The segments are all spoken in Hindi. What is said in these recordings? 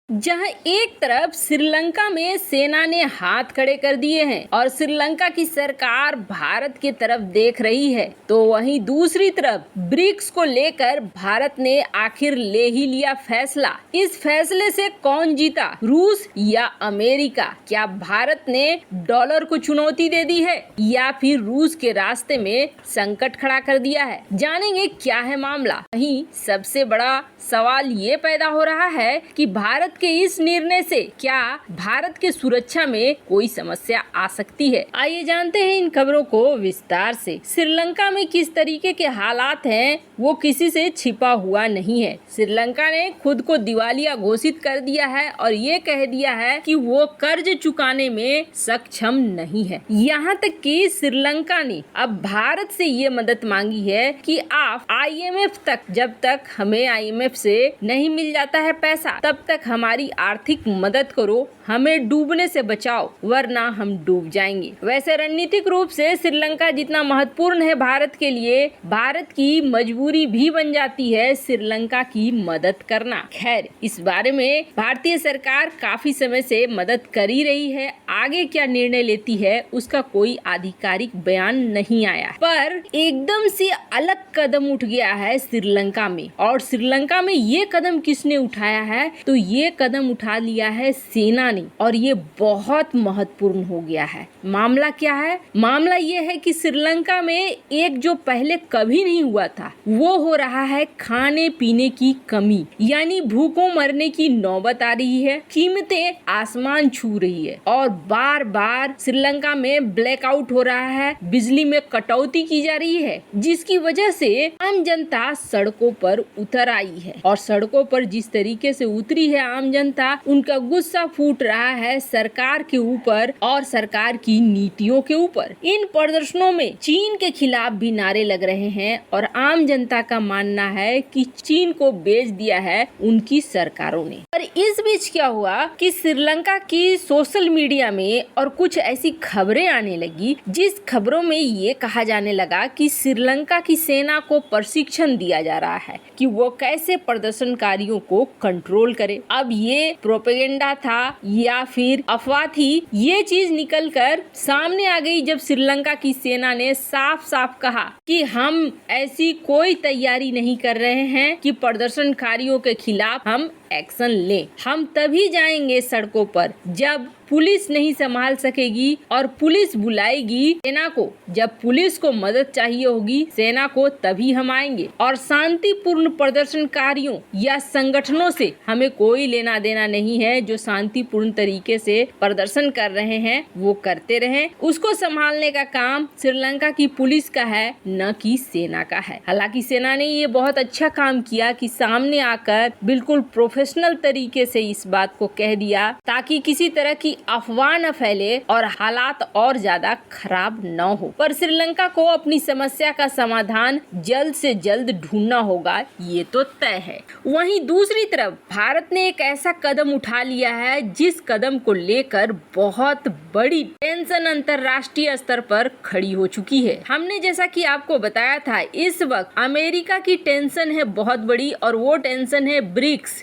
जहां एक तरफ श्रीलंका में सेना ने हाथ खड़े कर दिए हैं और श्रीलंका की सरकार भारत की तरफ देख रही है, तो वहीं दूसरी तरफ ब्रिक्स को लेकर भारत ने आखिर ले ही लिया फैसला। इस फैसले से कौन जीता, रूस या अमेरिका? क्या भारत ने डॉलर को चुनौती दे दी है या फिर रूस के रास्ते में संकट खड़ा कर दिया है? जानेंगे क्या है मामला। वहीं सबसे बड़ा सवाल ये पैदा हो रहा है कि भारत के इस निर्णय से क्या भारत के सुरक्षा में कोई समस्या आ सकती है। आइए जानते हैं इन खबरों को विस्तार से। श्रीलंका में किस तरीके के हालात हैं वो किसी से छिपा हुआ नहीं है। श्रीलंका ने खुद को दिवालिया घोषित कर दिया है और ये कह दिया है कि वो कर्ज चुकाने में सक्षम नहीं है। यहाँ तक कि श्रीलंका ने अब भारत से ये मदद मांगी है कि आप IMF तक, जब तक हमें IMF से नहीं मिल जाता है पैसा, तब तक हमारी आर्थिक मदद करो, हमें डूबने से बचाओ वरना हम डूब जाएंगे। वैसे रणनीतिक रूप से श्रीलंका जितना महत्वपूर्ण है भारत के लिए, भारत की मजबूरी भी बन जाती है श्रीलंका की मदद करना। खैर, इस बारे में भारतीय सरकार काफी समय से मदद कर ही रही है। आगे क्या निर्णय लेती है उसका कोई आधिकारिक बयान नहीं आया, पर एकदम से अलग कदम उठ गया है श्रीलंका में। और श्रीलंका में ये कदम किसने उठाया है? तो ये कदम उठा लिया है सेना ने, और ये बहुत महत्वपूर्ण हो गया है। मामला क्या है? मामला ये है कि श्रीलंका में एक जो पहले कभी नहीं हुआ था वो हो रहा है खाने पीने की कमी, यानी भूखों मरने की नौबत आ रही है। कीमतें आसमान छू रही है और बार बार श्रीलंका में ब्लैकआउट हो रहा है, बिजली में कटौती की जा रही है, जिसकी वजह से आम जनता सड़कों पर उतर आई है। और सड़कों पर जिस तरीके से उतरी है आम जनता, उनका गुस्सा फूट रहा है सरकार के ऊपर और सरकार की नीतियों के ऊपर। इन प्रदर्शनों में चीन के खिलाफ भी नारे लग रहे हैं और आम जनता का मानना है कि चीन को बेच दिया है उनकी सरकारों ने। पर इस बीच क्या हुआ कि श्रीलंका की सोशल मीडिया में और कुछ ऐसी खबरें आने लगी जिस खबरों में ये कहा जाने लगा कि श्रीलंका की सेना को प्रशिक्षण दिया जा रहा है कि वो कैसे प्रदर्शनकारियों को कंट्रोल करे। अब ये प्रोपेगेंडा था या फिर अफवाह थी, ये चीज निकलकर सामने आ गई जब श्रीलंका की सेना ने साफ साफ कहा कि हम ऐसी कोई तैयारी नहीं कर रहे हैं कि प्रदर्शनकारियों के खिलाफ हम एक्शन लें। हम तभी जाएंगे सड़कों पर जब पुलिस नहीं संभाल सकेगी और पुलिस बुलाएगी सेना को। जब पुलिस को मदद चाहिए होगी सेना को, तभी हम आएंगे। और शांतिपूर्ण प्रदर्शनकारियों या संगठनों से हमें कोई लेना देना नहीं है। जो शांतिपूर्ण तरीके से प्रदर्शन कर रहे हैं वो करते रहें, उसको संभालने का काम श्रीलंका की पुलिस का है, न कि सेना का है। हालांकि सेना ने ये बहुत अच्छा काम किया कि सामने आकर बिल्कुल प्रोफेशनल तरीके से इस बात को कह दिया ताकि किसी तरह की अफवाह न फैले और हालात और ज्यादा खराब न हो। पर श्रीलंका को अपनी समस्या का समाधान जल्द से जल्द ढूंढना होगा, ये तो तय है। वहीं दूसरी तरफ भारत ने एक ऐसा कदम उठा लिया है जिस कदम को लेकर बहुत बड़ी टेंशन अंतरराष्ट्रीय स्तर पर खड़ी हो चुकी है। हमने जैसा कि आपको बताया था, इस वक्त अमेरिका की टेंशन है बहुत बड़ी और वो टेंशन है ब्रिक्स।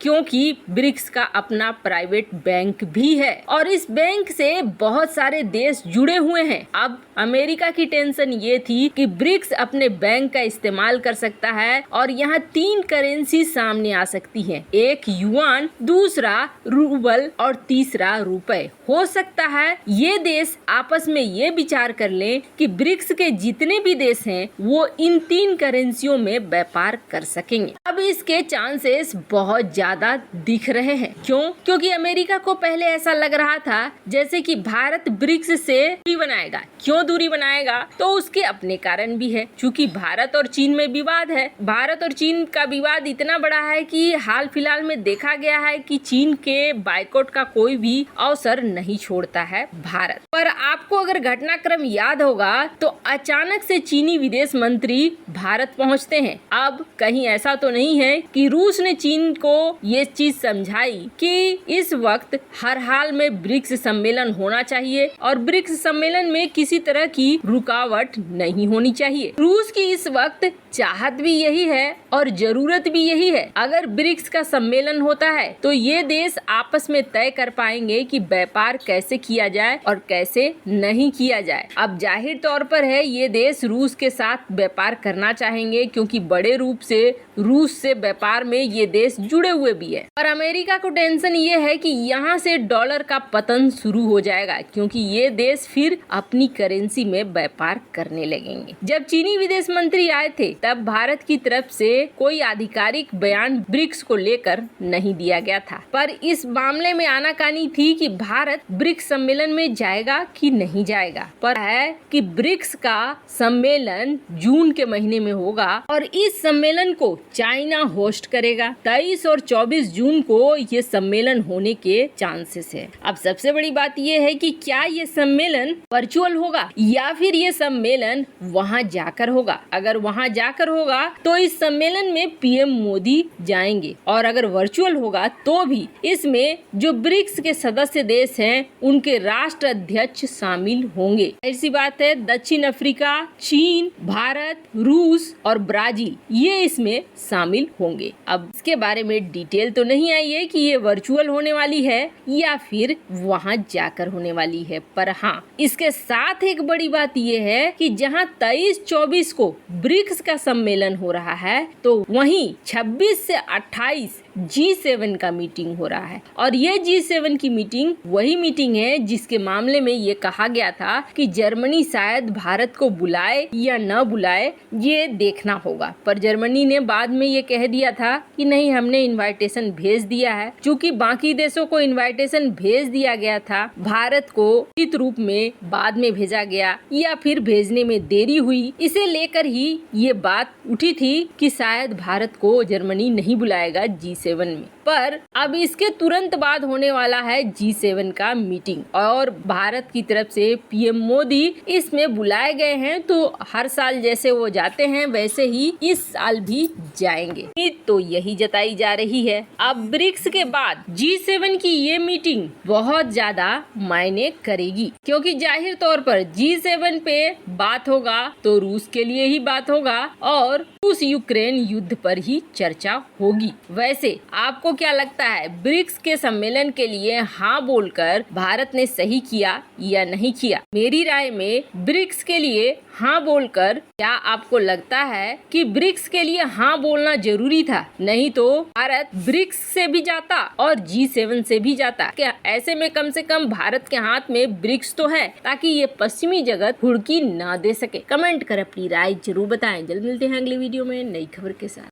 क्योंकि ब्रिक्स का अपना प्राइवेट बैंक भी है और इस बैंक से बहुत सारे देश जुड़े हुए हैं। अब अमेरिका की टेंशन ये थी कि ब्रिक्स अपने बैंक का इस्तेमाल कर सकता है और यहाँ 3 करेंसी सामने आ सकती है, एक युआन, दूसरा रूबल और तीसरा रुपए। हो सकता है ये देश आपस में ये विचार कर लें कि ब्रिक्स के जितने भी देश हैं वो इन 3 करेंसियों में व्यापार कर सकेंगे। अब इसके चांसेस बहुत ज्यादा दिख रहे हैं। क्यों? क्योंकि अमेरिका को पहले ऐसा लग रहा था जैसे कि भारत ब्रिक्स से दूरी बनाएगा। क्यों दूरी बनाएगा? तो उसके अपने कारण भी है। चूंकि भारत और चीन में विवाद है, भारत और चीन का विवाद इतना बड़ा है कि हाल फिलहाल में देखा गया है कि चीन के बायकॉट का कोई भी अवसर नहीं छोड़ता है भारत। पर आपको अगर घटनाक्रम याद होगा तो अचानक से चीनी विदेश मंत्री भारत पहुंचते हैं। अब कहीं ऐसा तो नहीं नहीं है कि रूस ने चीन को ये चीज समझाई कि इस वक्त हर हाल में ब्रिक्स सम्मेलन होना चाहिए और ब्रिक्स सम्मेलन में किसी तरह की रुकावट नहीं होनी चाहिए। रूस की इस वक्त चाहत भी यही है और जरूरत भी यही है। अगर ब्रिक्स का सम्मेलन होता है तो ये देश आपस में तय कर पाएंगे कि व्यापार कैसे किया जाए और कैसे नहीं किया जाए। अब जाहिर तौर पर है ये देश रूस के साथ व्यापार करना चाहेंगे क्योंकि बड़े रूप से रूस से व्यापार में ये देश जुड़े हुए भी है। और अमेरिका को टेंशन ये है कि यहाँ से डॉलर का पतन शुरू हो जाएगा क्योंकि ये देश फिर अपनी करेंसी में व्यापार करने लगेंगे। जब चीनी विदेश मंत्री आए थे तब भारत की तरफ से कोई आधिकारिक बयान ब्रिक्स को लेकर नहीं दिया गया था, पर इस मामले में आनाकानी थी कि भारत ब्रिक्स सम्मेलन में जाएगा कि नहीं जाएगा। पर है कि ब्रिक्स का सम्मेलन जून के महीने में होगा और इस सम्मेलन को चाइना होस्ट करेगा। 23 और 24 जून को ये सम्मेलन होने के चांसेस है। अब सबसे बड़ी बात ये है कि क्या ये सम्मेलन वर्चुअल होगा या फिर ये सम्मेलन वहाँ जाकर होगा। अगर वहाँ जाकर होगा तो इस सम्मेलन में पीएम मोदी जाएंगे और अगर वर्चुअल होगा तो भी इसमें जो ब्रिक्स के सदस्य देश हैं उनके राष्ट्र अध्यक्ष शामिल होंगे। ऐसी बात है दक्षिण अफ्रीका, चीन, भारत, रूस और ब्राजील ये इसमें शामिल होंगे। अब इसके बारे में डिटेल तो नहीं आई है कि ये वर्चुअल होने वाली है या फिर वहां जाकर होने वाली है, पर हाँ इसके साथ एक बड़ी बात ये है कि जहां 23-24 को ब्रिक्स का सम्मेलन हो रहा है तो वहीं 26 से 28 G7 का मीटिंग हो रहा है और ये G7 की मीटिंग वही मीटिंग है जिसके मामले में ये कहा गया था कि जर्मनी शायद भारत को बुलाए या न बुलाए ये देखना होगा, पर जर्मनी ने बाद में ये कह दिया था कि नहीं हमने इनविटेशन भेज दिया है। चूंकि बाकी देशों को इनविटेशन भेज दिया गया था, भारत को लिखित रूप में बाद में भेजा गया या फिर भेजने में देरी हुई, इसे लेकर ही ये बात उठी थी कि शायद भारत को जर्मनी नहीं बुलाएगा G7 में। पर अब इसके तुरंत बाद होने वाला है G7 का मीटिंग और भारत की तरफ से पीएम मोदी इसमें बुलाए गए हैं, तो हर साल जैसे वो जाते हैं वैसे ही इस साल भी जाएंगे। तो यही जताई जा रही है। अब ब्रिक्स के बाद G7 की ये मीटिंग बहुत ज्यादा मायने करेगी क्योंकि जाहिर तौर पर G7 पे बात होगा तो रूस के लिए ही बात होगा और रूस यूक्रेन युद्ध पर ही चर्चा होगी। वैसे आपको क्या लगता है ब्रिक्स के सम्मेलन के लिए हाँ बोलकर भारत ने सही किया या नहीं किया? मेरी राय में ब्रिक्स के लिए हाँ बोलकर क्या आपको लगता है कि ब्रिक्स के लिए हाँ बोलना जरूरी था? नहीं तो भारत ब्रिक्स से भी जाता और G7 से भी जाता। क्या ऐसे में कम से कम भारत के हाथ में ब्रिक्स तो है ताकि ये पश्चिमी जगत हुड़की ना दे सके। कमेंट कर अपनी राय जरूर बताएं। जल्द मिलते हैं अगली वीडियो में नई खबर के साथ।